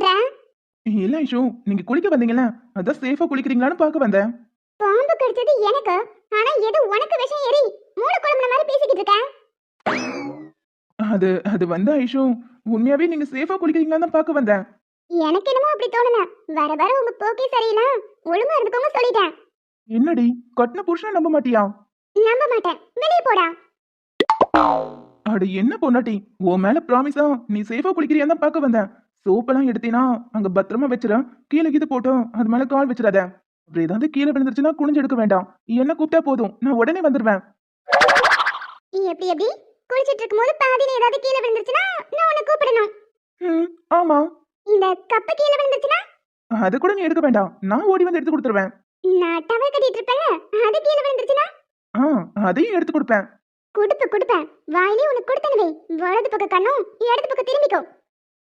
பண்ற? இல்ல ஐஷு, நீங்க குளிக்க வந்தீங்களா, அதான் சேஃபா குளிக்கிறீங்களான்னு பார்க்க வந்தேன். பாம்பு கடிச்சது எனக்கு, ஆனா ஏதோ உனக்கு விஷம் ஏறி மூளை குழம்புன மாதிரி பேசிக்கிட்டு இருக்க. அது அது வந்து ஐஷு, உண்மையாவே நீங்க சேஃபா குளிக்கிறீங்களான்னு தான் பார்க்க வந்தேன். எனக்கு என்னமோ அப்படி தோணல. வர வர உங்க போக்கே சரியில்லை. ஒழுங்கா இருந்துக்கோங்க சொல்லிட்டேன். என்னடி, கட்டின புருஷனை நம்ப மாட்டியா? நம்ப மாட்டேன். வெளியே போடா. அட என்ன பொண்டாட்டி, உன் மேல ப்ராமிஸா நீ சேஃபா குளிக்கிறியான்னு தான் பார்க்க வந்தேன். சோப்பெல்லாம் எடுத்தீனா அங்க பத்திரமா வச்சிரு. கீழே கீது போட்டோம் அது மேல கால் வச்சிடாத. அப்புறம் ஏதாவது கீழே விழுந்துருச்சுன்னா குனிஞ்சு எடுக்க வேண்டாம். என்ன கூப்பிட்டா போதும், நான் உடனே வந்துடுவேன். எப்படி எப்படி குளிச்சிட்டு இருக்கும்போது பாதியில ஏதாவது கீழே விழுந்துருச்சுன்னா நான் உன்னை கூப்பிடணும். ம், ஆமா. இந்த கப்பு கீழே விழுந்துருச்சுன்னா அது கூட நீ எடுக்க வேண்டாம், நான் ஓடி வந்து எடுத்து கொடுத்துருவேன். நான் டவல் கட்டிட்டு இருப்பேன்ல, அது கீழே விழுந்துருச்சுன்னா அதையும் எடுத்து கொடுப்பேன். குடுப்பேன். வாயிலே உனக்கு கொடுத்தனவே. வலது பக்கம் கண்ணும் இடது பக்கம் திரும்பிக்கோ.